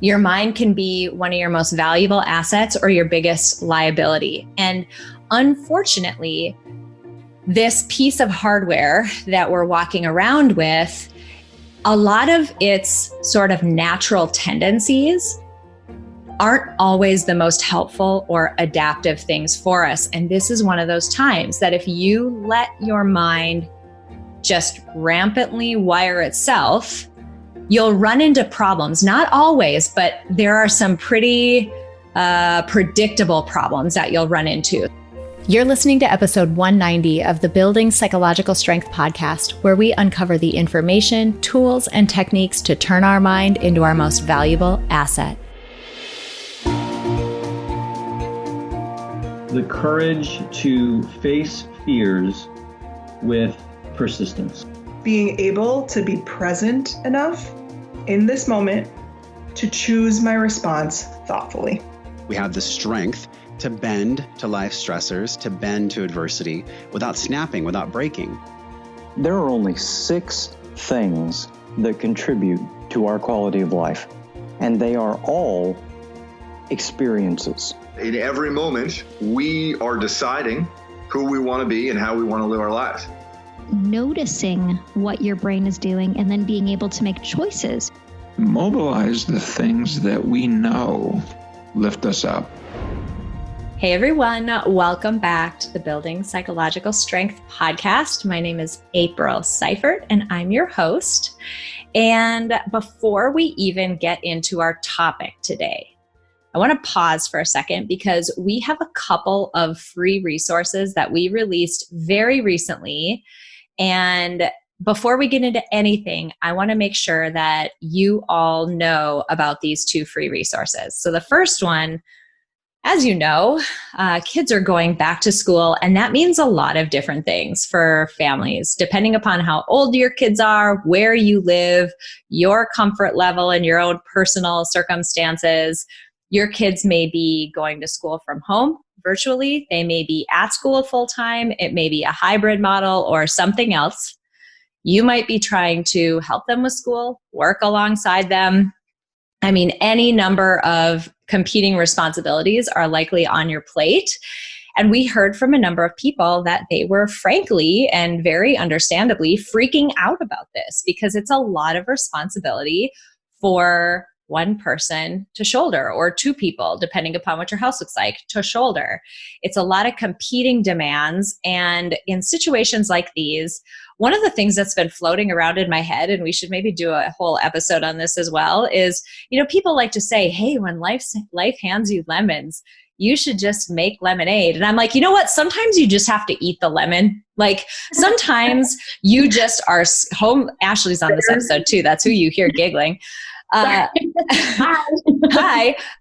Your mind can be one of your most valuable assets or your biggest liability. And unfortunately, this piece of hardware that we're walking around with, a lot of its sort of natural tendencies aren't always the most helpful or adaptive things for us. And this is one of those times that if you let your mind just rampantly wire itself, you'll run into problems. Not always, but there are some pretty predictable problems that you'll run into. You're listening to episode 190 of the Building Psychological Strength podcast, where we uncover the information, tools, and techniques to turn our mind into our most valuable asset. The courage to face fears with persistence. Being able to be present enough in this moment to choose my response thoughtfully. We have the strength to bend to life stressors, to bend to adversity without snapping, without breaking. There are only 6 things that contribute to our quality of life, and they are all experiences. In every moment, we are deciding who we want to be and how we want to live our lives. Noticing what your brain is doing and then being able to make choices. Mobilize the things that we know lift us up. Hey everyone, welcome back to the Building Psychological Strength podcast. My name is April Seifert and I'm your host. And before we even get into our topic today, I want to pause for a second because we have a couple of free resources that we released very recently. And before we get into anything, I want to make sure that you all know about these 2 free resources. So the first one, as you know, kids are going back to school, and that means a lot of different things for families, depending upon how old your kids are, where you live, your comfort level, and your own personal circumstances. Your kids may be going to school from home virtually. They may be at school full-time. It may be a hybrid model or something else. You might be trying to help them with school, work alongside them. I mean, any number of competing responsibilities are likely on your plate. And we heard from a number of people that they were frankly and very understandably freaking out about this because it's a lot of responsibility for one person to shoulder, or 2 people, depending upon what your house looks like, to shoulder. It's a lot of competing demands. And in situations like these, one of the things that's been floating around in my head, and we should maybe do a whole episode on this as well, is, people like to say, hey, when life hands you lemons, you should just make lemonade. And I'm like, you know what? Sometimes you just have to eat the lemon. Like sometimes you just are home. Ashley's on this episode too. That's who you hear giggling. Hi.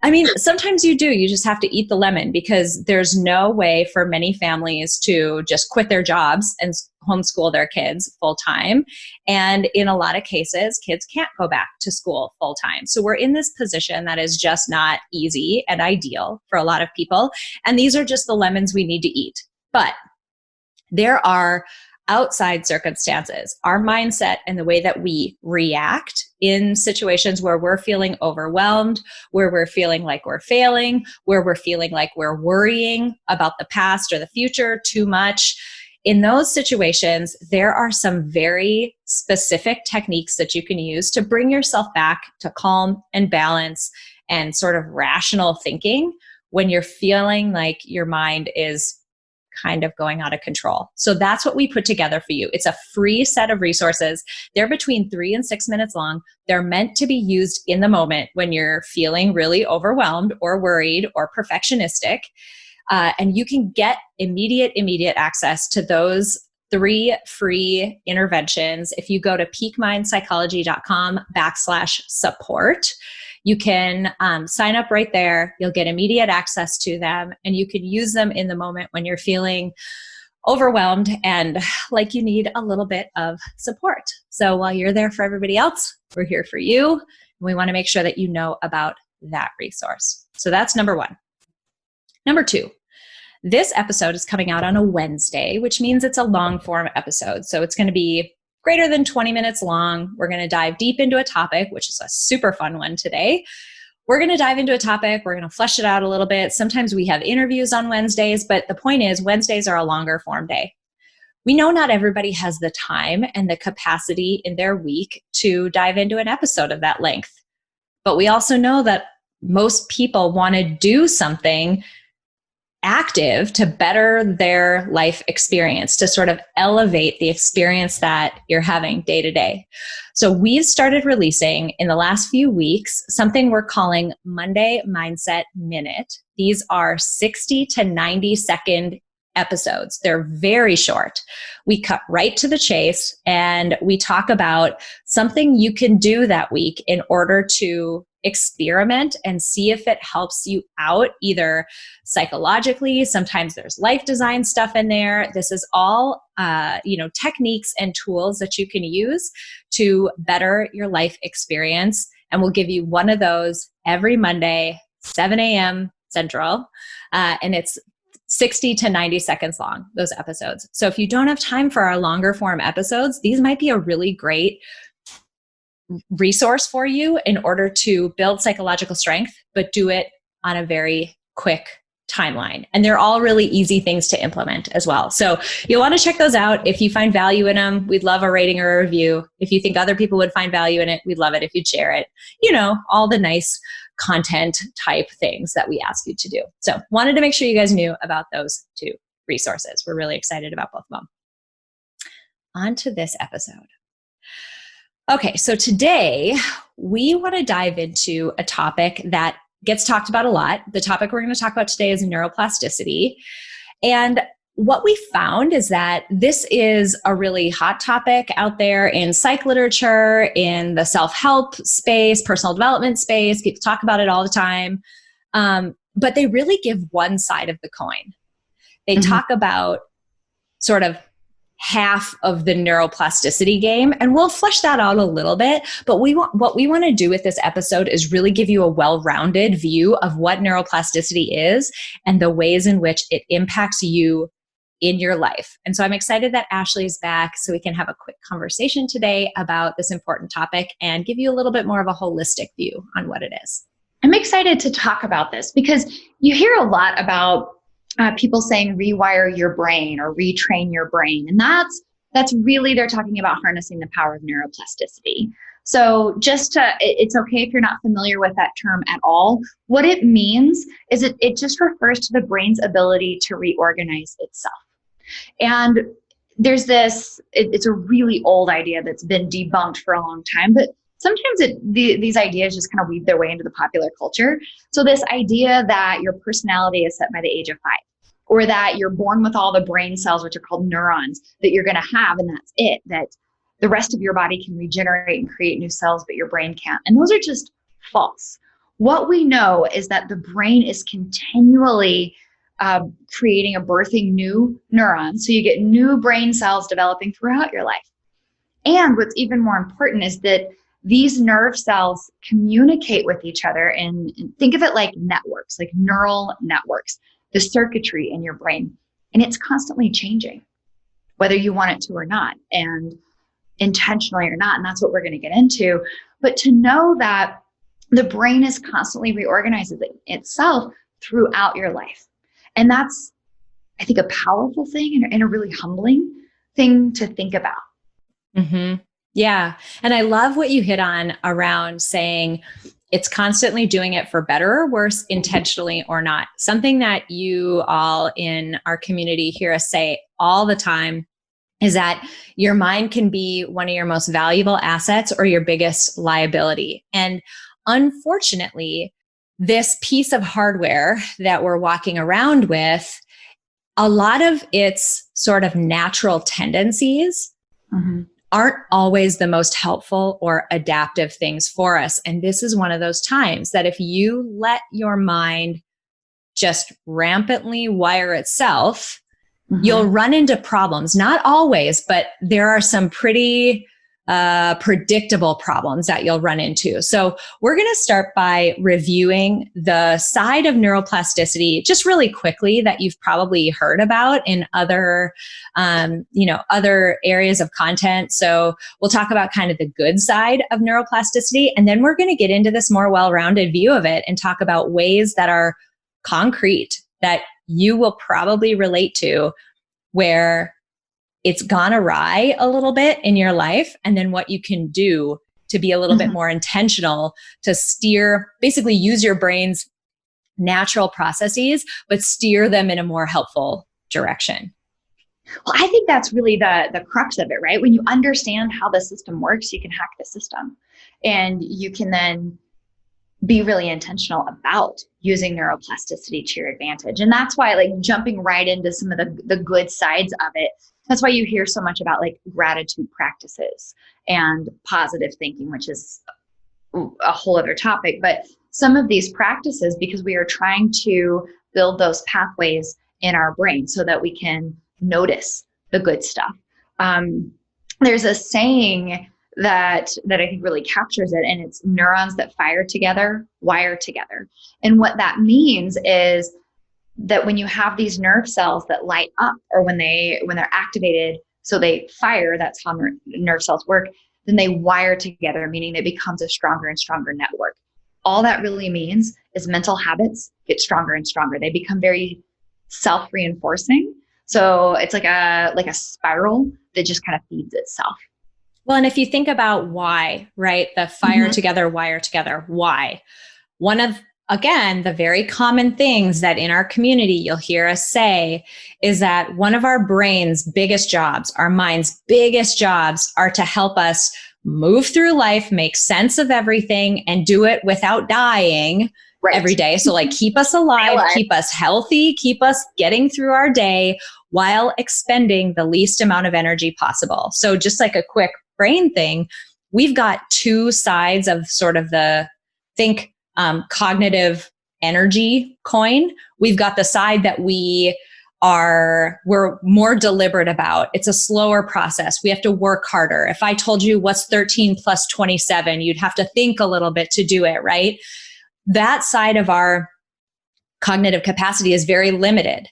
I mean, sometimes you do. You just have to eat the lemon because there's no way for many families to just quit their jobs and homeschool their kids full time. And in a lot of cases, kids can't go back to school full time. So we're in this position that is just not easy and ideal for a lot of people. And these are just the lemons we need to eat. But there are outside circumstances, our mindset and the way that we react in situations where we're feeling overwhelmed, where we're feeling like we're failing, where we're feeling like we're worrying about the past or the future too much. In those situations, there are some very specific techniques that you can use to bring yourself back to calm and balance and sort of rational thinking when you're feeling like your mind is kind of going out of control. So that's what we put together for you. It's a free set of resources. They're between 3 and 6 minutes long. They're meant to be used in the moment when you're feeling really overwhelmed or worried or perfectionistic. And you can get immediate access to those 3 free interventions if you go to peakmindpsychology.com/support. You can sign up right there. You'll get immediate access to them, and you can use them in the moment when you're feeling overwhelmed and like you need a little bit of support. So while you're there for everybody else, we're here for you. And we want to make sure that you know about that resource. So that's number 1. Number 2, this episode is coming out on a Wednesday, which means it's a long form episode. So it's going to be greater than 20 minutes long. We're going to dive deep into a topic, which is a super fun one today. we're going to dive into a topic. We're going to flesh it out a little bit. Sometimes we have interviews on Wednesdays, but the point is Wednesdays are a longer form day. We know not everybody has the time and the capacity in their week to dive into an episode of that length. But we also know that most people want to do something active to better their life experience, to sort of elevate the experience that you're having day to day. So we've started releasing in the last few weeks something we're calling Monday Mindset Minute. These are 60 to 90 second episodes. They're very short. We cut right to the chase and we talk about something you can do that week in order to experiment and see if it helps you out either psychologically. Sometimes there's life design stuff in there. This is all, techniques and tools that you can use to better your life experience. And we'll give you one of those every Monday, 7 a.m. Central. And it's 60 to 90 seconds long, those episodes. So if you don't have time for our longer form episodes, these might be a really great resource for you in order to build psychological strength, but do it on a very quick timeline. And they're all really easy things to implement as well. So you'll want to check those out. If you find value in them, we'd love a rating or a review. If you think other people would find value in it, we'd love it if you'd share it. All the nice content type things that we ask you to do. So wanted to make sure you guys knew about those two resources. We're really excited about both of them. On to this episode. Okay, so today we want to dive into a topic that gets talked about a lot. The topic we're going to talk about today is neuroplasticity. And what we found is that this is a really hot topic out there in psych literature, in the self-help space, personal development space. People talk about it all the time. But they really give one side of the coin. They talk about sort of half of the neuroplasticity game, and we'll flesh that out a little bit. But what we want to do with this episode is really give you a well-rounded view of what neuroplasticity is and the ways in which it impacts you in your life. And so I'm excited that Ashley is back so we can have a quick conversation today about this important topic and give you a little bit more of a holistic view on what it is. I'm excited to talk about this because you hear a lot about people saying rewire your brain or retrain your brain. And that's really, they're talking about harnessing the power of neuroplasticity. So it's okay if you're not familiar with that term at all. What it means is it just refers to the brain's ability to reorganize itself. And there's it's a really old idea that's been debunked for a long time, but sometimes these ideas just kind of weave their way into the popular culture. So this idea that your personality is set by the age of 5, or that you're born with all the brain cells, which are called neurons, that you're going to have, and that's it, that the rest of your body can regenerate and create new cells, but your brain can't. And those are just false. What we know is that the brain is continually creating and birthing new neurons. So you get new brain cells developing throughout your life. And what's even more important is that these nerve cells communicate with each other, and think of it like networks, like neural networks, the circuitry in your brain. And it's constantly changing, whether you want it to or not, and intentionally or not. And that's what we're going to get into. But to know that the brain is constantly reorganizing itself throughout your life. And that's, I think, a powerful thing and a really humbling thing to think about. Mm-hmm. Yeah. And I love what you hit on around saying it's constantly doing it for better or worse, intentionally or not. Something that you all in our community hear us say all the time is that your mind can be one of your most valuable assets or your biggest liability. And unfortunately, this piece of hardware that we're walking around with, a lot of its sort of natural tendencies aren't always the most helpful or adaptive things for us. And this is one of those times that if you let your mind just rampantly wire itself, you'll run into problems. Not always, but there are some pretty predictable problems that you'll run into. So we're going to start by reviewing the side of neuroplasticity just really quickly that you've probably heard about in other, other areas of content. So we'll talk about kind of the good side of neuroplasticity, and then we're going to get into this more well-rounded view of it and talk about ways that are concrete that you will probably relate to, where it's gone awry a little bit in your life, and then what you can do to be a little bit more intentional to steer, basically use your brain's natural processes, but steer them in a more helpful direction. Well, I think that's really the crux of it, right? When you understand how the system works, you can hack the system, and you can then be really intentional about using neuroplasticity to your advantage. And that's why, like, jumping right into some of the good sides of it, that's why you hear so much about like gratitude practices and positive thinking, which is a whole other topic. But some of these practices, because we are trying to build those pathways in our brain so that we can notice the good stuff. There's a saying that I think really captures it, and it's neurons that fire together, wire together. And what that means is that when you have these nerve cells that light up, or when they're activated, so they fire, that's how nerve cells work, then they wire together, meaning it becomes a stronger and stronger network. All that really means is mental habits get stronger and stronger. They become very self-reinforcing. So it's like a spiral that just kind of feeds itself. Well, and if you think about why, right? The fire together, wire together, why? One of, again, the very common things that in our community you'll hear us say is that one of our brain's biggest jobs, our mind's biggest jobs, are to help us move through life, make sense of everything, and do it without dying every day. So like keep us alive, keep us healthy, keep us getting through our day while expending the least amount of energy possible. So just like a quick brain thing, we've got two sides of sort of the cognitive energy coin. We've got the side that we're more deliberate about. It's a slower process. We have to work harder. If I told you what's 13 plus 27, you'd have to think a little bit to do it, right? That side of our cognitive capacity is very limited.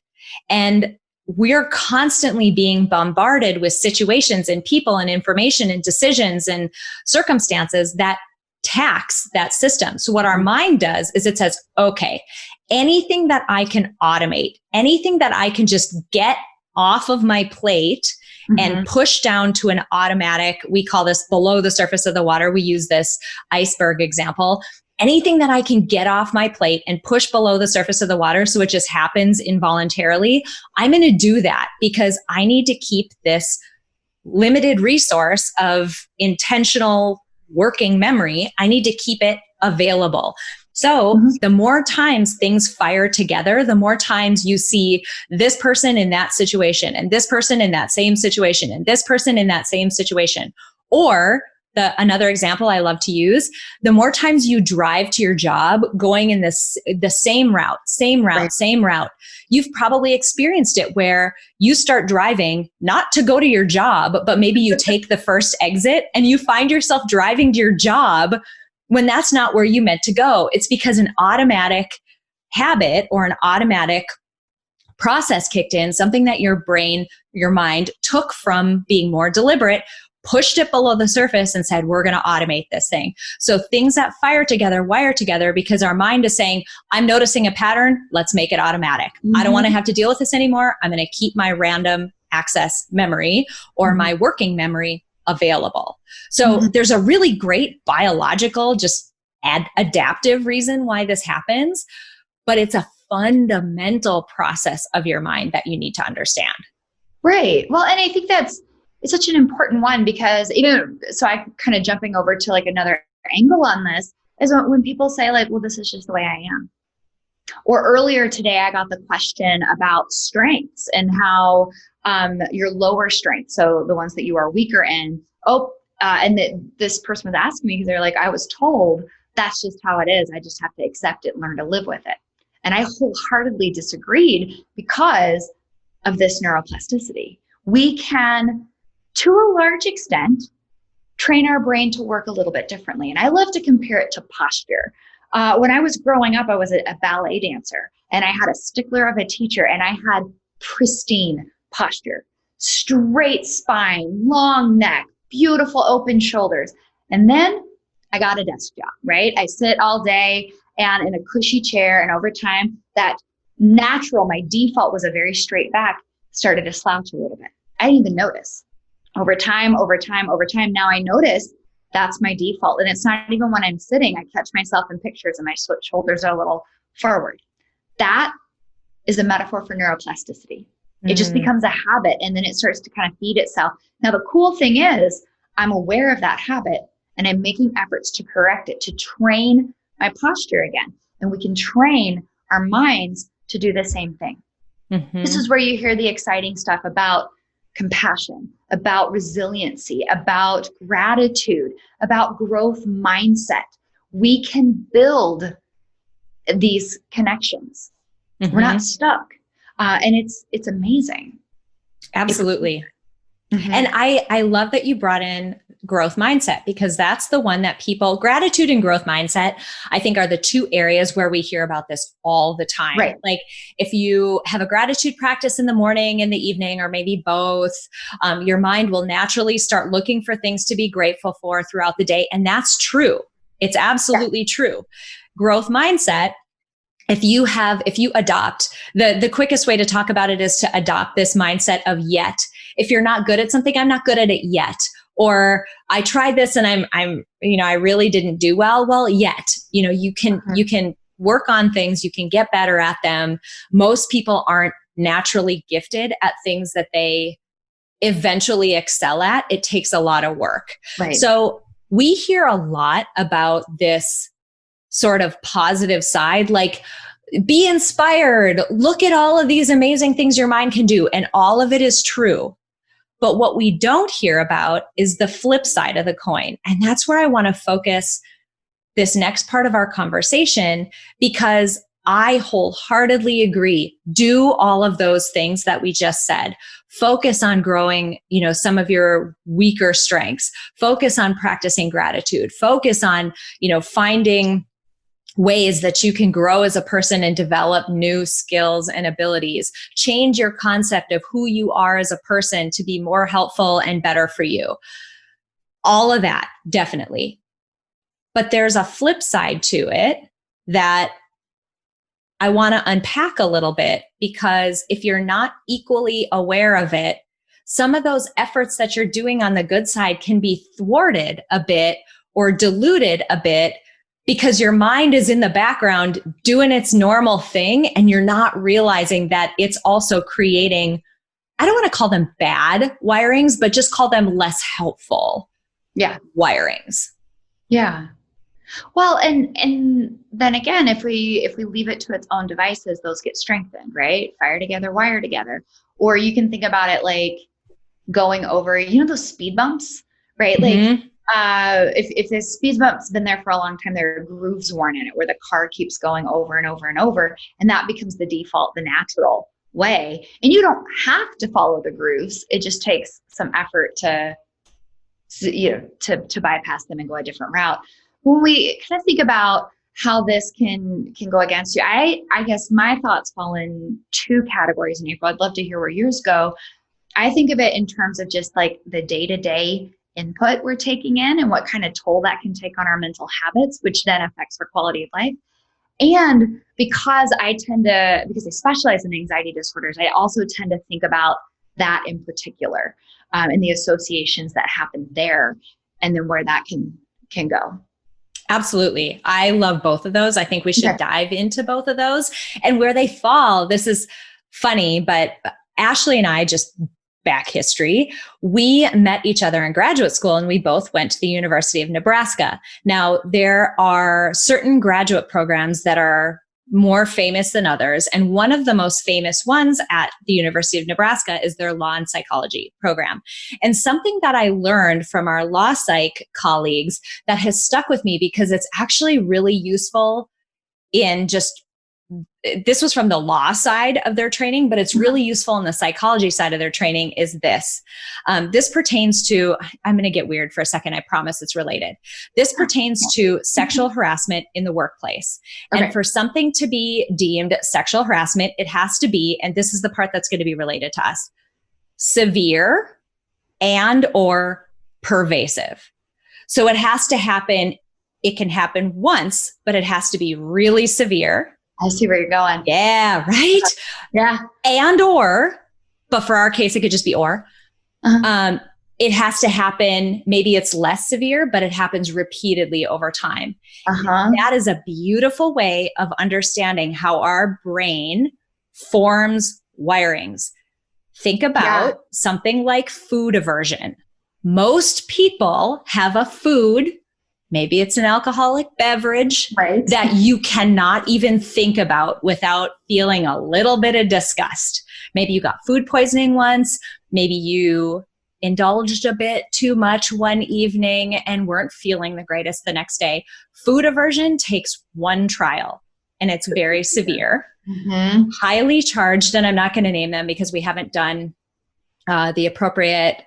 And we're constantly being bombarded with situations and people and information and decisions and circumstances that tax that system. So what our mind does is it says, okay, anything that I can automate, anything that I can just get off of my plate and push down to an automatic, we call this below the surface of the water. We use this iceberg example. Anything that I can get off my plate and push below the surface of the water so it just happens involuntarily, I'm going to do that because I need to keep this limited resource of intentional working memory. I need to keep it available. So the more times things fire together, the more times you see this person in that situation and this person in that same situation and this person in that same situation. Or another example I love to use, the more times you drive to your job going in the same route, you've probably experienced it where you start driving not to go to your job, but maybe you take the first exit and you find yourself driving to your job when that's not where you meant to go. It's because an automatic habit or an automatic process kicked in, something that your brain, your mind took from being more deliberate, pushed it below the surface and said, we're going to automate this thing. So things that fire together, wire together, because our mind is saying, I'm noticing a pattern, let's make it automatic. I don't want to have to deal with this anymore. I'm going to keep my random access memory or my working memory available. So there's a really great biological, just adaptive reason why this happens, but it's a fundamental process of your mind that you need to understand. Right. Well, and I think it's such an important one because so I kind of jumping over to like another angle on this is when people say like, well, this is just the way I am. Or earlier today, I got the question about strengths and how your lower strengths, so the ones that you are weaker in, this person was asking me because they're like, I was told that's just how it is. I just have to accept it, learn to live with it. And I wholeheartedly disagreed because of this neuroplasticity. We can, to a large extent, train our brain to work a little bit differently. And I love to compare it to posture. When I was growing up, I was a ballet dancer, and I had a stickler of a teacher, and I had pristine posture, straight spine, long neck, beautiful open shoulders. And then I got a desk job, right? I sit all day and in a cushy chair, and over time, that natural, my default was a very straight back, started to slouch a little bit. I didn't even notice. Over time, now I notice that's my default. And it's not even when I'm sitting, I catch myself in pictures and my shoulders are a little forward. That is a metaphor for neuroplasticity. It just becomes a habit, and then it starts to kind of feed itself. Now, the cool thing is I'm aware of that habit, and I'm making efforts to correct it, to train my posture again. And we can train our minds to do the same thing. This is where you hear the exciting stuff about compassion, about resiliency, about gratitude, about growth mindset. We can build these connections. We're not stuck. And it's amazing. Absolutely. And I love that you brought in growth mindset, because that's the one that people, gratitude and growth mindset, I think are the two areas where we hear about this all the time. Right. Like if you have a gratitude practice in the morning, in the evening, or maybe both, your mind will naturally start looking for things to be grateful for throughout the day. And that's true. It's absolutely true. Growth mindset, if you adopt, the quickest way to talk about it is to adopt this mindset of yet. If you're not good at something, I'm not good at it yet. Or I tried this and I'm I really didn't do well. Well, yet, you can work on things, you can get better at them. Most people aren't naturally gifted at things that they eventually excel at. It takes a lot of work. Right. So we hear a lot about this sort of positive side, like be inspired, look at all of these amazing things your mind can do. And all of it is true. But what we don't hear about is the flip side of the coin. And that's where I want to focus this next part of our conversation, because I wholeheartedly agree. Do all of those things that we just said. Focus on growing, some of your weaker strengths. Focus on practicing gratitude. Focus on, finding ways that you can grow as a person and develop new skills and abilities. Change your concept of who you are as a person to be more helpful and better for you. All of that, definitely. But there's a flip side to it that I want to unpack a little bit, because if you're not equally aware of it, some of those efforts that you're doing on the good side can be thwarted a bit or diluted a bit, because your mind is in the background doing its normal thing, and you're not realizing that it's also creating, I don't want to call them bad wirings, but just call them less helpful wirings. Yeah. Well, and then again, if we leave it to its own devices, those get strengthened, right? Fire together, wire together. Or you can think about it like going over, those speed bumps, right? Like if the speed bump's been there for a long time, there are grooves worn in it where the car keeps going over and over and over, and that becomes the default, the natural way. And you don't have to follow the grooves. It just takes some effort to bypass them and go a different route. When we kind of think about how this can go against you, I guess my thoughts fall in two categories in April. I'd love to hear where yours go. I think of it in terms of just like the day-to-day input we're taking in and what kind of toll that can take on our mental habits, which then affects our quality of life. And because I specialize in anxiety disorders, I also tend to think about that in particular, and the associations that happen there, and then where that can go. Absolutely. I love both of those. I think we should dive into both of those and where they fall. This is funny, but Ashley and I, just back history, we met each other in graduate school, and we both went to the University of Nebraska. Now, there are certain graduate programs that are more famous than others. And one of the most famous ones at the University of Nebraska is their law and psychology program. And something that I learned from our law psych colleagues that has stuck with me, because it's actually really useful in just this was from the law side of their training, but it's really useful in the psychology side of their training, is this. This pertains to, I'm going to get weird for a second. I promise it's related. This pertains to sexual harassment in the workplace. Okay. And for something to be deemed sexual harassment, it has to be, and this is the part that's going to be related to us, severe and or pervasive. So it has to happen. It can happen once, but it has to be really severe. I see where you're going. Yeah, right? Yeah. And or, but for our case, it could just be or. It has to happen, maybe it's less severe, but it happens repeatedly over time. That is a beautiful way of understanding how our brain forms wirings. Think about something like food aversion. Most people have a food, maybe it's an alcoholic beverage, that you cannot even think about without feeling a little bit of disgust. Maybe you got food poisoning once. Maybe you indulged a bit too much one evening and weren't feeling the greatest the next day. Food aversion takes one trial, and it's very severe, highly charged, and I'm not going to name them because we haven't done the appropriate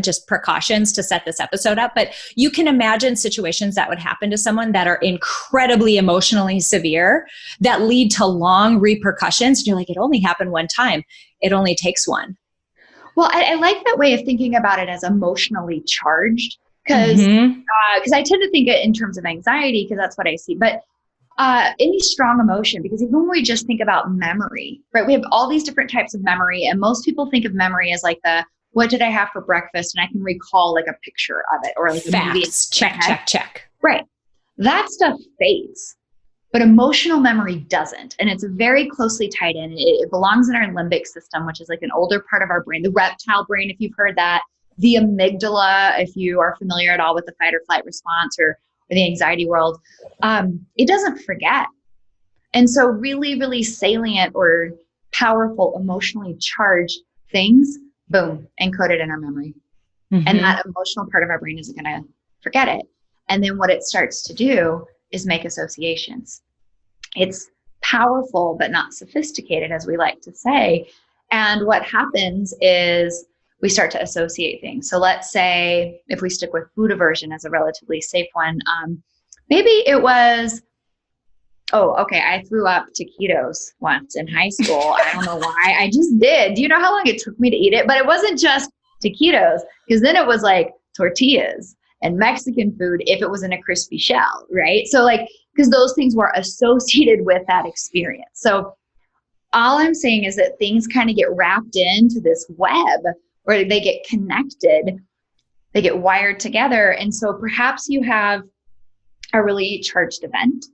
just precautions to set this episode up. But you can imagine situations that would happen to someone that are incredibly emotionally severe that lead to long repercussions. And you're like, it only happened one time. It only takes one. Well, I like that way of thinking about it as emotionally charged, because I tend to think it in terms of anxiety, because that's what I see. But any strong emotion, because even when we just think about memory, right? We have all these different types of memory, and most people think of memory as like what did I have for breakfast? And I can recall like a picture of it, or like facts. Check. Right. That stuff fades, but emotional memory doesn't. And it's very closely tied in. It belongs in our limbic system, which is like an older part of our brain, the reptile brain, if you've heard that, the amygdala, if you are familiar at all with the fight or flight response, or the anxiety world. It doesn't forget. And so really, really salient or powerful, emotionally charged things, boom, encoded in our memory. And that emotional part of our brain isn't going to forget it. And then what it starts to do is make associations. It's powerful, but not sophisticated, as we like to say. And what happens is we start to associate things. So let's say if we stick with food aversion as a relatively safe one, maybe it was, I threw up taquitos once in high school. I don't know why. I just did. Do you know how long it took me to eat it? But it wasn't just taquitos, because then it was like tortillas and Mexican food if it was in a crispy shell, right? So like, because those things were associated with that experience. So all I'm saying is that things kind of get wrapped into this web, or they get connected, they get wired together. And so perhaps you have a really charged event.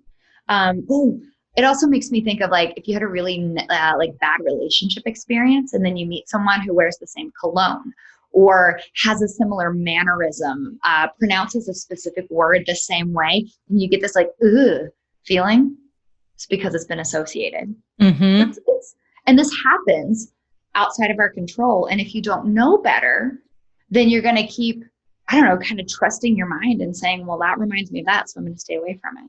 It also makes me think of like, if you had a really like bad relationship experience, and then you meet someone who wears the same cologne or has a similar mannerism, pronounces a specific word the same way, and you get this like, feeling. It's because it's been associated. And this happens outside of our control. And if you don't know better, then you're going to keep, kind of trusting your mind and saying, well, that reminds me of that, so I'm going to stay away from it.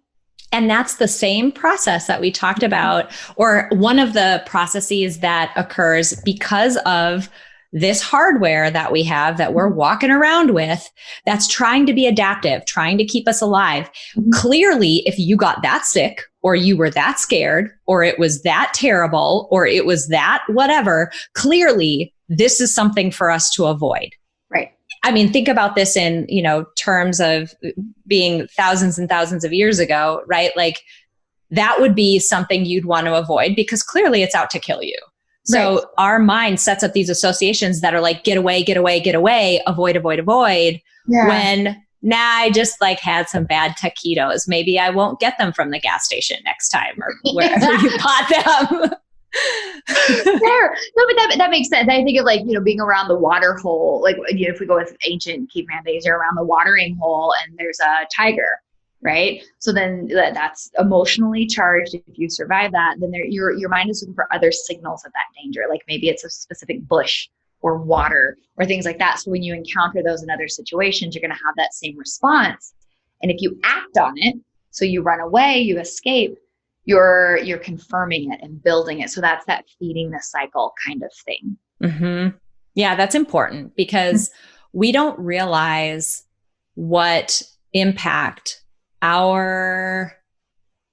And that's the same process that we talked about, or one of the processes that occurs because of this hardware that we have that we're walking around with, that's trying to be adaptive, trying to keep us alive. Clearly, if you got that sick, or you were that scared, or it was that terrible, or it was that whatever, clearly this is something for us to avoid. Right. I mean, think about this in, terms of being thousands and thousands of years ago, right? Like that would be something you'd want to avoid, because clearly it's out to kill you. So our mind sets up these associations that are like, get away, avoid. Yeah. When I just like had some bad taquitos. Maybe I won't get them from the gas station next time, or wherever you bought them. Fair. No, but that makes sense. I think of like, being around the water hole, like, if we go with ancient caveman days, you're around the watering hole and there's a tiger, right? So then that's emotionally charged. If you survive that, then your mind is looking for other signals of that danger. Like maybe it's a specific bush or water or things like that. So when you encounter those in other situations, you're going to have that same response. And if you act on it, so you run away, you escape, you're confirming it and building it. So that's that feeding the cycle kind of thing. Mm-hmm. Yeah, that's important because we don't realize what impact our,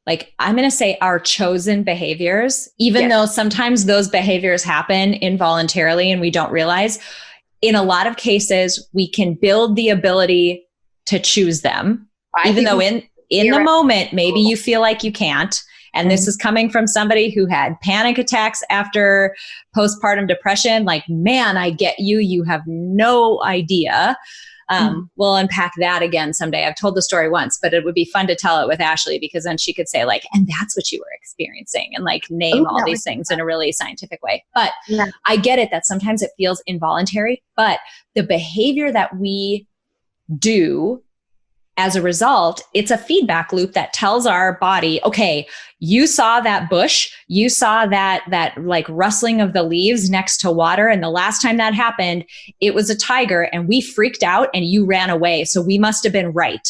like, I'm going to say our chosen behaviors, even though sometimes those behaviors happen involuntarily and we don't realize. In a lot of cases, we can build the ability to choose them, even though in the moment, maybe you feel like you can't. And this is coming from somebody who had panic attacks after postpartum depression. Like, man, I get you. You have no idea. We'll unpack that again someday. I've told the story once, but it would be fun to tell it with Ashley, because then she could say like, and that's what you were experiencing, and like name all these things in a really scientific way. But I get it that sometimes it feels involuntary, but the behavior that we do as a result, it's a feedback loop that tells our body, okay, you saw that bush, you saw that like rustling of the leaves next to water. And the last time that happened, it was a tiger and we freaked out and you ran away. So we must have been right.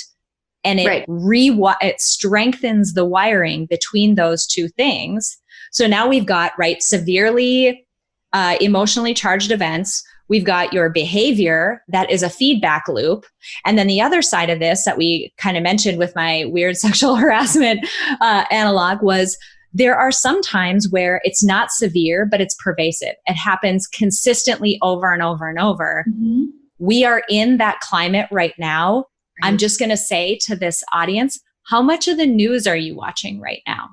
And it strengthens the wiring between those two things. So now we've got, severely emotionally charged events. We've got your behavior that is a feedback loop. And then the other side of this that we kind of mentioned with my weird sexual harassment analog was there are some times where it's not severe, but it's pervasive. It happens consistently over and over and over. Mm-hmm. We are in that climate right now. I'm just going to say to this audience, how much of the news are you watching right now?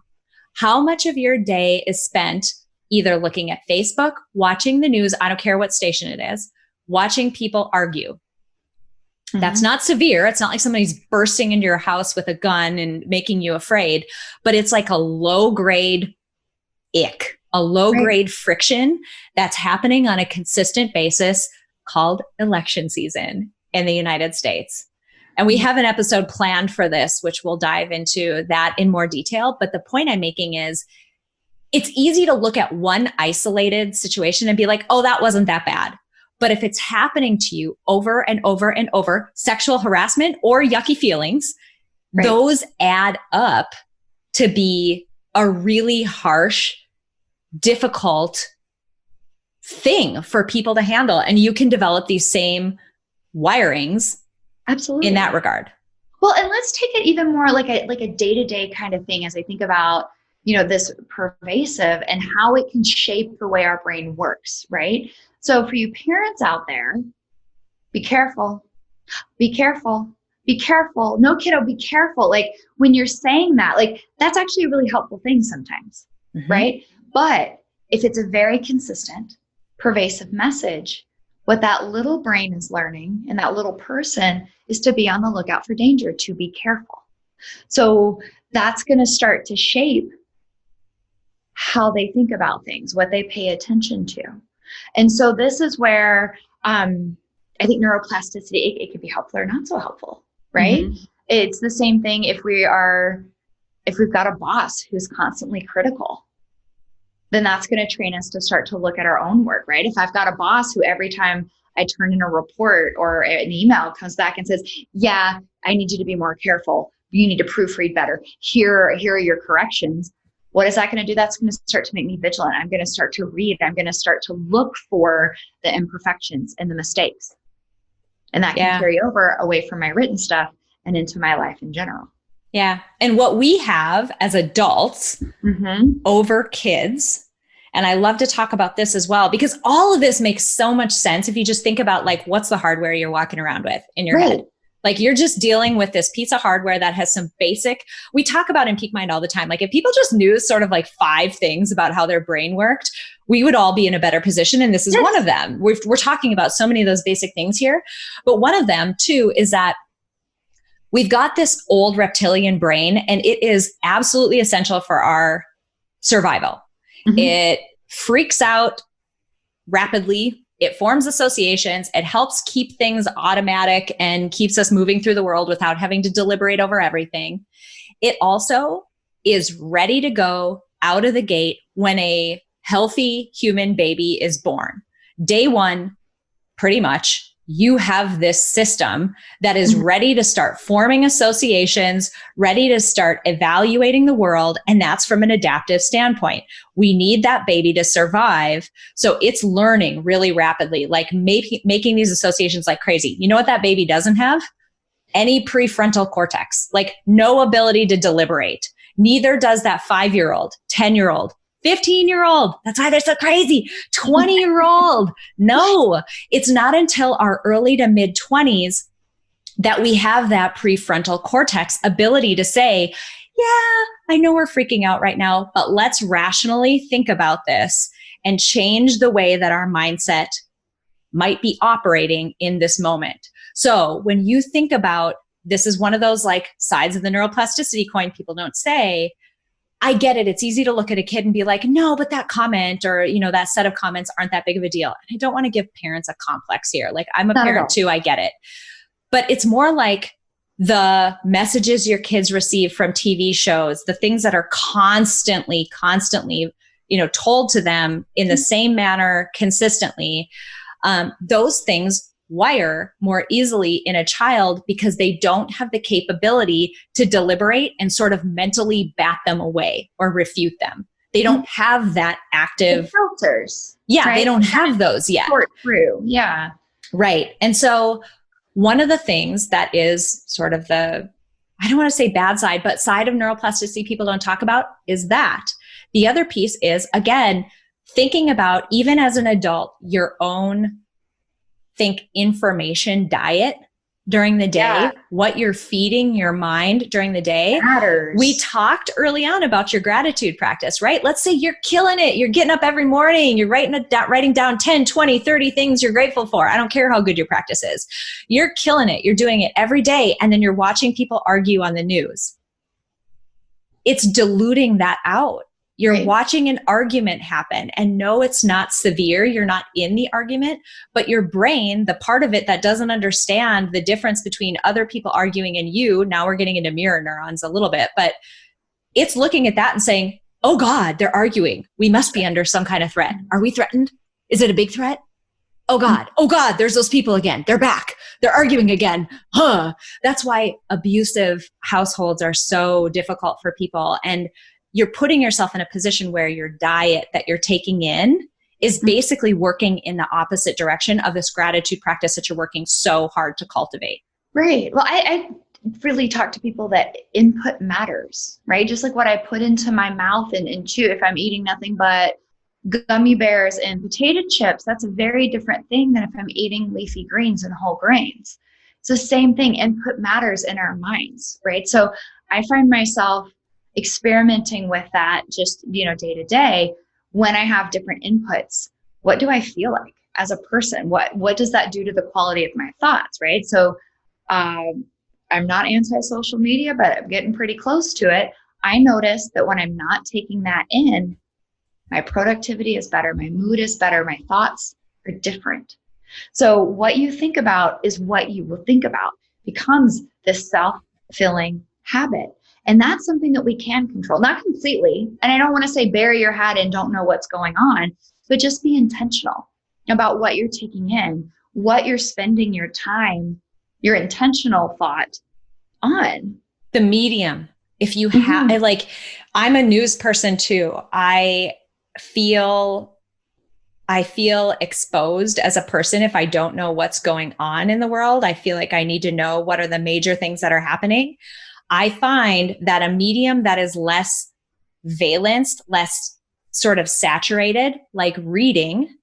How much of your day is spent either looking at Facebook, watching the news, I don't care what station it is, watching people argue? Mm-hmm. That's not severe. It's not like somebody's bursting into your house with a gun and making you afraid, but it's like a low grade ick, a low grade friction that's happening on a consistent basis called election season in the United States. And we have an episode planned for this, which we'll dive into that in more detail. But the point I'm making is, it's easy to look at one isolated situation and be like, oh, that wasn't that bad. But if it's happening to you over and over and over, sexual harassment or yucky feelings, those add up to be a really harsh, difficult thing for people to handle. And you can develop these same wirings in that regard. Well, and let's take it even more like a day-to-day kind of thing as I think about this pervasive and how it can shape the way our brain works, right? So for you parents out there, be careful, be careful, be careful. No, kiddo, be careful. Like when you're saying that, like that's actually a really helpful thing sometimes, right? But if it's a very consistent, pervasive message, what that little brain is learning and that little person is to be on the lookout for danger, to be careful. So that's going to start to shape how they think about things, what they pay attention to. And so this is where I think neuroplasticity, it can be helpful or not so helpful, right? Mm-hmm. It's the same thing if we've got a boss who's constantly critical, then that's going to train us to start to look at our own work, right? If I've got a boss who every time I turn in a report or an email comes back and says, yeah, I need you to be more careful. You need to proofread better. Here are your corrections. What is that going to do? That's going to start to make me vigilant. I'm going to start to read. I'm going to start to look for the imperfections and the mistakes. And that can carry over away from my written stuff and into my life in general. Yeah. And what we have as adults over kids, and I love to talk about this as well, because all of this makes so much sense if you just think about like, what's the hardware you're walking around with in your head? Like you're just dealing with this piece of hardware that has some basic, we talk about in Peak Mind all the time. Like if people just knew sort of like 5 things about how their brain worked, we would all be in a better position. And this is one of them. We're talking about so many of those basic things here. But one of them too is that we've got this old reptilian brain and it is absolutely essential for our survival. Mm-hmm. It freaks out rapidly. It forms associations. It helps keep things automatic and keeps us moving through the world without having to deliberate over everything. It also is ready to go out of the gate when a healthy human baby is born. Day one, pretty much, you have this system that is ready to start forming associations, ready to start evaluating the world. And that's from an adaptive standpoint. We need that baby to survive. So it's learning really rapidly, like making these associations like crazy. You know what that baby doesn't have? Any prefrontal cortex, like no ability to deliberate. Neither does that 5-year-old, 10-year-old, 15-year-old. That's why they're so crazy. 20-year-old. No, it's not until our early to mid 20s that we have that prefrontal cortex ability to say, yeah, I know we're freaking out right now, but let's rationally think about this and change the way that our mindset might be operating in this moment. So when you think about, this is one of those like sides of the neuroplasticity coin people don't say, I get it. It's easy to look at a kid and be like, no, but that comment or, that set of comments aren't that big of a deal. And I don't want to give parents a complex here. Like I'm a parent too. I get it. But it's more like the messages your kids receive from TV shows, the things that are constantly, told to them in the same manner consistently. Those things wire more easily in a child because they don't have the capability to deliberate and sort of mentally bat them away or refute them. They don't have that active filters. Yeah, right? They don't have those yet. Sort through. Yeah. Right. And so one of the things that is sort of the, I don't want to say bad side, but side of neuroplasticity people don't talk about is that. The other piece is, again, thinking about, even as an adult, your own information diet during the day, what you're feeding your mind during the day matters. We talked early on about your gratitude practice, right? Let's say you're killing it. You're getting up every morning. You're writing down 10, 20, 30 things you're grateful for. I don't care how good your practice is. You're killing it. You're doing it every day. And then you're watching people argue on the news. It's diluting that out. You're watching an argument happen, and no, it's not severe. You're not in the argument, but your brain, the part of it that doesn't understand the difference between other people arguing and you, now we're getting into mirror neurons a little bit, but it's looking at that and saying, oh God, they're arguing. We must be under some kind of threat. Are we threatened? Is it a big threat? Oh God, there's those people again. They're back. They're arguing again. That's why abusive households are so difficult for people. And you're putting yourself in a position where your diet that you're taking in is basically working in the opposite direction of this gratitude practice that you're working so hard to cultivate. Right. Well, I really talk to people that input matters, right? Just like what I put into my mouth and chew, if I'm eating nothing but gummy bears and potato chips, that's a very different thing than if I'm eating leafy greens and whole grains. It's the same thing. Input matters in our minds, right? So I find myself experimenting with that just, day to day when I have different inputs. What do I feel like as a person? What does that do to the quality of my thoughts, right? So I'm not anti-social media, but I'm getting pretty close to it. I notice that when I'm not taking that in, my productivity is better, my mood is better, my thoughts are different. So what you think about is what you will think about, becomes this self-fulfilling habit. And that's something that we can control, not completely. And I don't want to say bury your head and don't know what's going on, but just be intentional about what you're taking in, what you're spending your time, your intentional thought on. The medium. If you have, I'm a news person too. I feel exposed as a person if I don't know what's going on in the world. I feel like I need to know what are the major things that are happening. I find that a medium that is less valenced, less sort of saturated, like reading,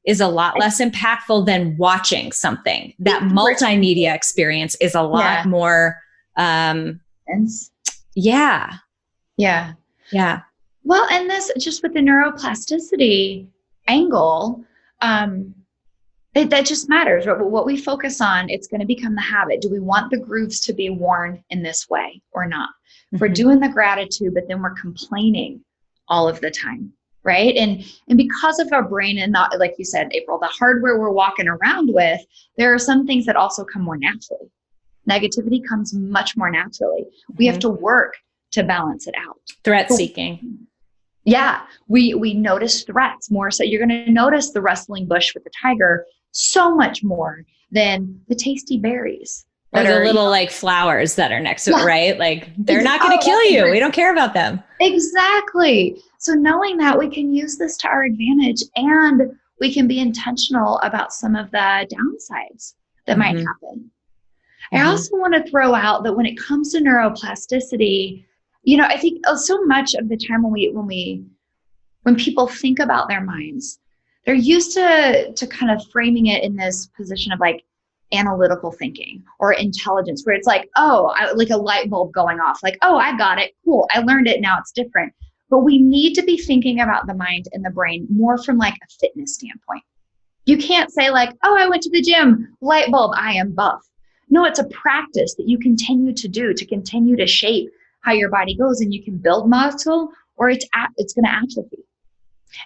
is a lot less impactful than watching something. That multimedia experience is a lot more. Yeah. Well, and this just with the neuroplasticity angle, that just matters. What we focus on, it's going to become the habit. Do we want the grooves to be worn in this way or not? If we're doing the gratitude, but then we're complaining all of the time, right? And because of our brain and not, like you said, April, the hardware we're walking around with, there are some things that also come more naturally. Negativity comes much more naturally. We have to work to balance it out. Threat seeking. Yeah, we notice threats more. So you're going to notice the rustling bush with the tiger so much more than the tasty berries. Or the little like flowers that are next to it, right? Like they're not going to kill you. We don't care about them. Exactly. So knowing that, we can use this to our advantage, and we can be intentional about some of the downsides that might happen. I also want to throw out that when it comes to neuroplasticity, I think so much of the time when people think about their minds, they're used to kind of framing it in this position of like analytical thinking or intelligence, where it's like, like a light bulb going off, like, oh, I got it. Cool. I learned it. Now it's different. But we need to be thinking about the mind and the brain more from like a fitness standpoint. You can't say like, oh, I went to the gym, light bulb, I am buff. No, it's a practice that you continue to do to continue to shape how your body goes, and you can build muscle or it's going to atrophy.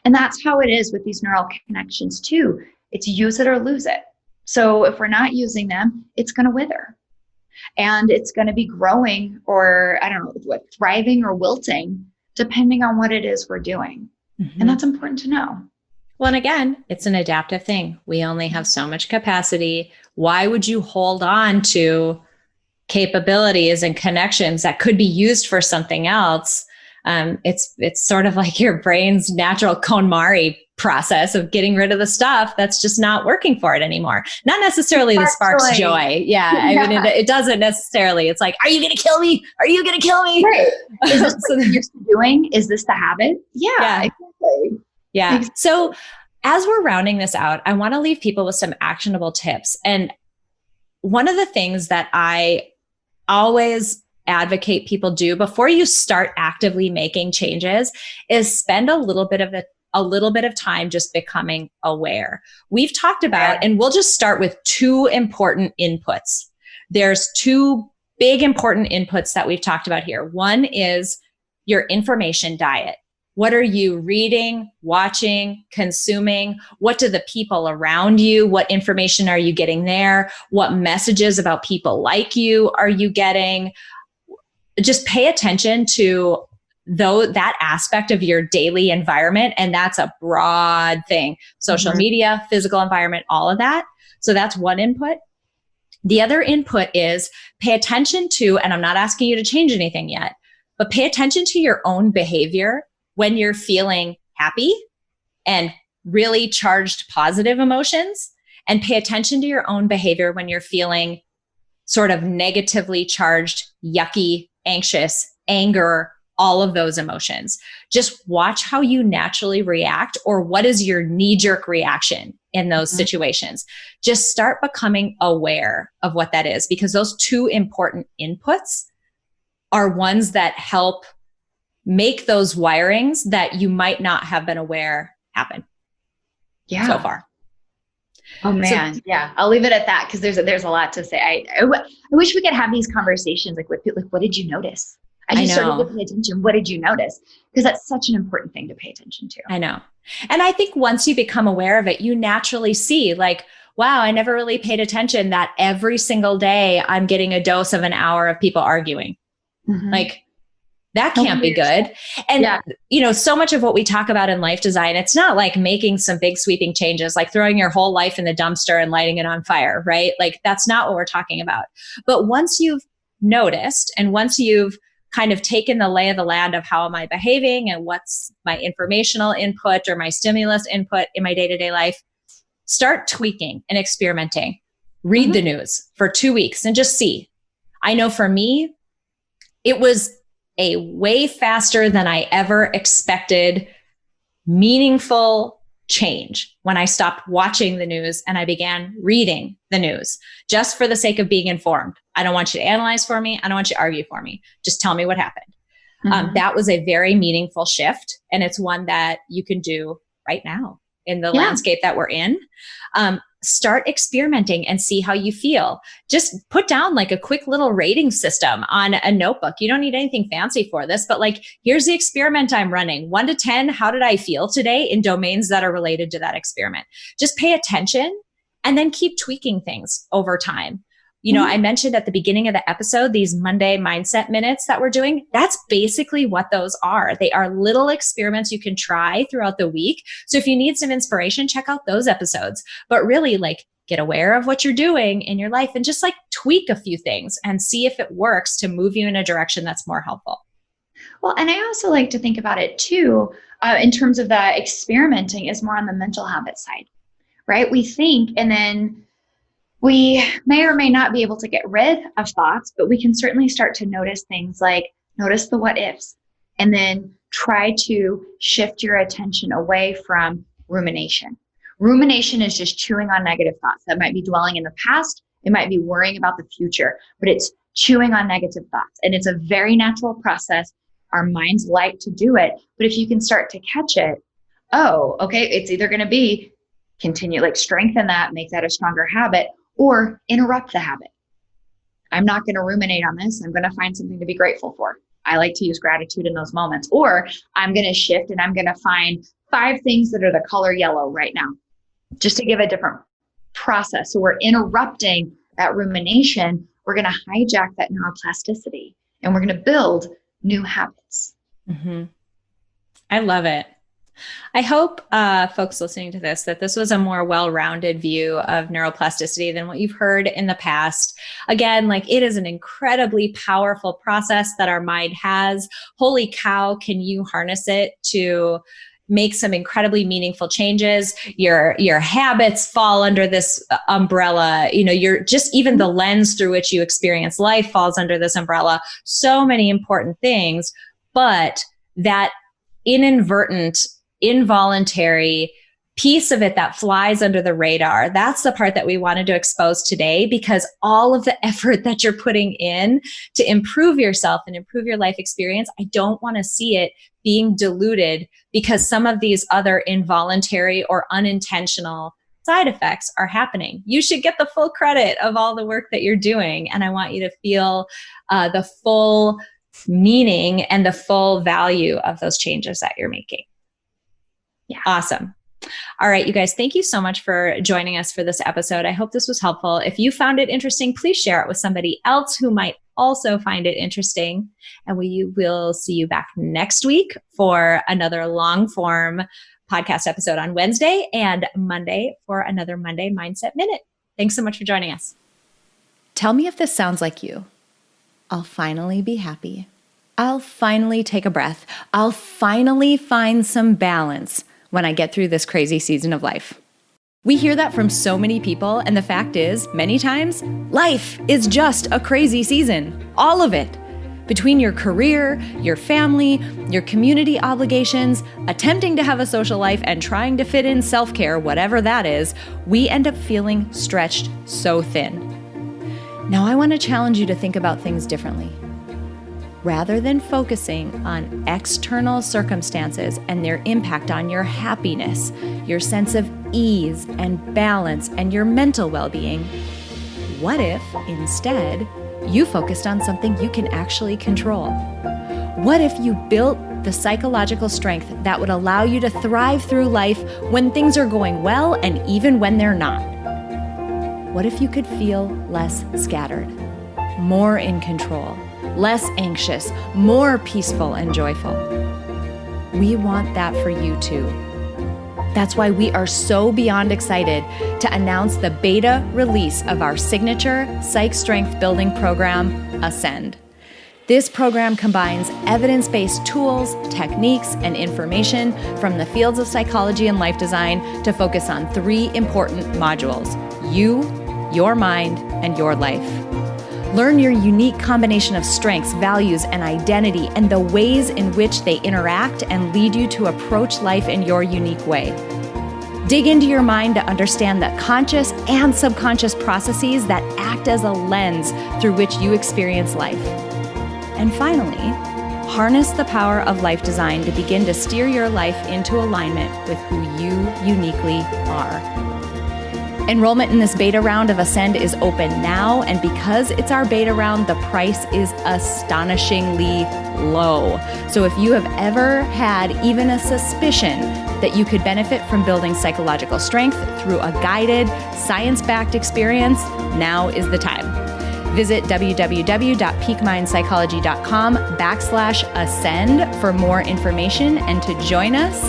And that's how it is with these neural connections too. It's use it or lose it. So if we're not using them, it's going to wither, and it's going to be growing, or I don't know, thriving or wilting, depending on what it is we're doing. And that's important to know. Well, and again, it's an adaptive thing. We only have so much capacity. Why would you hold on to capabilities and connections that could be used for something else? It's sort of like your brain's natural KonMari process of getting rid of the stuff that's just not working for it anymore. Not necessarily the sparks joy. Yeah. I mean, it doesn't necessarily. It's like, are you going to kill me? Are you going to kill me? Right. Is this what you're used to doing? Is this the habit? Yeah. Exactly. Yeah. So as we're rounding this out, I want to leave people with some actionable tips. And one of the things that I always advocate people do before you start actively making changes is spend a little bit of time just becoming aware. We've talked about, and we'll just start with two important inputs. There's two big important inputs that we've talked about here. One is your information diet. What are you reading, watching, consuming? What do the people around you, what information are you getting there? What messages about people like you are you getting? Just pay attention to that aspect of your daily environment. And that's a broad thing. Social media, physical environment, all of that. So that's one input. The other input is pay attention to, and I'm not asking you to change anything yet, but pay attention to your own behavior when you're feeling happy and really charged positive emotions, and pay attention to your own behavior when you're feeling sort of negatively charged, yucky, anxious, anger, all of those emotions. Just watch how you naturally react, or what is your knee-jerk reaction in those situations. Just start becoming aware of what that is, because those two important inputs are ones that help make those wirings that you might not have been aware happen so far. Oh man. Yeah. I'll leave it at that, because there's a lot to say. I wish we could have these conversations like with people, like, what did you notice? I just started to pay attention. What did you notice? Because that's such an important thing to pay attention to. I know. And I think once you become aware of it, you naturally see like, wow, I never really paid attention that every single day I'm getting a dose of an hour of people arguing. Like, that can't be good. And, so much of what we talk about in life design, it's not like making some big sweeping changes, like throwing your whole life in the dumpster and lighting it on fire, right? Like, that's not what we're talking about. But once you've noticed, and once you've kind of taken the lay of the land of how am I behaving and what's my informational input or my stimulus input in my day-to-day life, start tweaking and experimenting. Read the news for 2 weeks and just see. I know for me, it was a way faster than I ever expected meaningful change when I stopped watching the news and I began reading the news just for the sake of being informed. I don't want you to analyze for me. I don't want you to argue for me. Just tell me what happened. That was a very meaningful shift. And it's one that you can do right now in the landscape that we're in. Start experimenting and see how you feel. Just put down like a quick little rating system on a notebook. You don't need anything fancy for this, but like, here's the experiment I'm running. 1 to 10, how did I feel today in domains that are related to that experiment? Just pay attention and then keep tweaking things over time. I mentioned at the beginning of the episode, these Monday mindset minutes that we're doing, that's basically what those are. They are little experiments you can try throughout the week. So if you need some inspiration, check out those episodes. But really, like, get aware of what you're doing in your life and just like tweak a few things and see if it works to move you in a direction that's more helpful. Well, and I also like to think about it too, in terms of the experimenting is more on the mental habit side, right? We think, and then we may or may not be able to get rid of thoughts, but we can certainly start to notice things like notice the what ifs, and then try to shift your attention away from rumination. Rumination is just chewing on negative thoughts. That might be dwelling in the past. It might be worrying about the future, but it's chewing on negative thoughts. And it's a very natural process. Our minds like to do it. But if you can start to catch it, oh, okay, it's either going to be continue, like strengthen that, make that a stronger habit, or interrupt the habit. I'm not going to ruminate on this. I'm going to find something to be grateful for. I like to use gratitude in those moments. Or I'm going to shift and I'm going to find 5 things that are the color yellow right now, just to give a different process. So we're interrupting that rumination. We're going to hijack that neuroplasticity and we're going to build new habits. Mm-hmm. I love it. I hope folks listening to this, that this was a more well-rounded view of neuroplasticity than what you've heard in the past. Again, like it is an incredibly powerful process that our mind has. Holy cow, can you harness it to make some incredibly meaningful changes? Your habits fall under this umbrella. You know, you're just, even the lens through which you experience life falls under this umbrella. So many important things, but that inadvertent, involuntary piece of it that flies under the radar, that's the part that we wanted to expose today, because all of the effort that you're putting in to improve yourself and improve your life experience, I don't want to see it being diluted because some of these other involuntary or unintentional side effects are happening. You should get the full credit of all the work that you're doing. And I want you to feel the full meaning and the full value of those changes that you're making. Yeah. Awesome. All right, you guys, thank you so much for joining us for this episode. I hope this was helpful. If you found it interesting, please share it with somebody else who might also find it interesting. And we will see you back next week for another long form podcast episode on Wednesday, and Monday for another Monday Mindset Minute. Thanks so much for joining us. Tell me if this sounds like you. I'll finally be happy. I'll finally take a breath. I'll finally find some balance when I get through this crazy season of life. We hear that from so many people, and the fact is, many times, life is just a crazy season. All of it. Between your career, your family, your community obligations, attempting to have a social life, and trying to fit in self-care, whatever that is, we end up feeling stretched so thin. Now, I want to challenge you to think about things differently. Rather than focusing on external circumstances and their impact on your happiness, your sense of ease and balance, and your mental well-being, what if instead you focused on something you can actually control? What if you built the psychological strength that would allow you to thrive through life when things are going well and even when they're not? What if you could feel less scattered, more in control, less anxious, more peaceful and joyful? We want that for you too. That's why we are so beyond excited to announce the beta release of our signature Psych Strength Building program, Ascend. This program combines evidence-based tools, techniques, and information from the fields of psychology and life design to focus on 3 important modules: you, your mind, and your life. Learn your unique combination of strengths, values, and identity, and the ways in which they interact and lead you to approach life in your unique way. Dig into your mind to understand the conscious and subconscious processes that act as a lens through which you experience life. And finally, harness the power of life design to begin to steer your life into alignment with who you uniquely are. Enrollment in this beta round of Ascend is open now, and because it's our beta round, the price is astonishingly low. So if you have ever had even a suspicion that you could benefit from building psychological strength through a guided, science-backed experience, now is the time. Visit www.peakmindpsychology.com/ascend for more information and to join us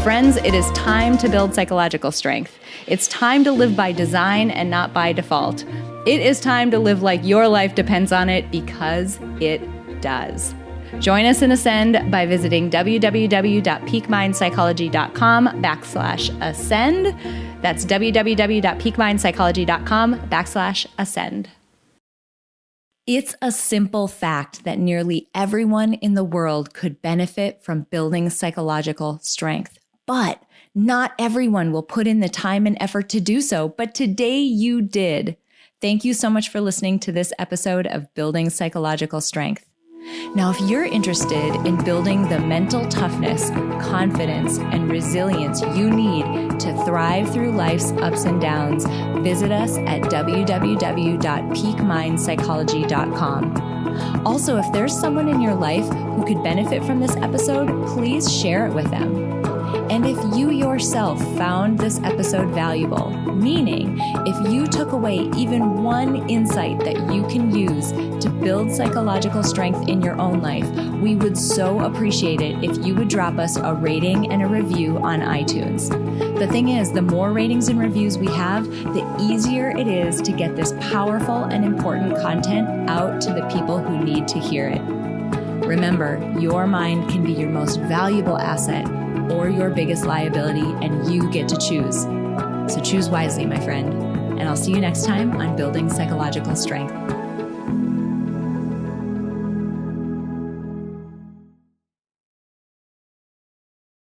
Friends, it is time to build psychological strength. It's time to live by design and not by default. It is time to live like your life depends on it, because it does. Join us in Ascend by visiting www.peakmindpsychology.com/ascend. That's www.peakmindpsychology.com/ascend. It's a simple fact that nearly everyone in the world could benefit from building psychological strength, but not everyone will put in the time and effort to do so. But today you did. Thank you so much for listening to this episode of Building Psychological Strength. Now, if you're interested in building the mental toughness, confidence, and resilience you need to thrive through life's ups and downs, visit us at www.peakmindpsychology.com. Also, if there's someone in your life who could benefit from this episode, please share it with them. And if you yourself found this episode valuable, meaning if you took away even one insight that you can use to build psychological strength in your own life, we would so appreciate it if you would drop us a rating and a review on iTunes. The thing is, the more ratings and reviews we have, the easier it is to get this powerful and important content out to the people who need to hear it. Remember, your mind can be your most valuable asset or your biggest liability, and you get to choose. So choose wisely, my friend. And I'll see you next time on Building Psychological Strength.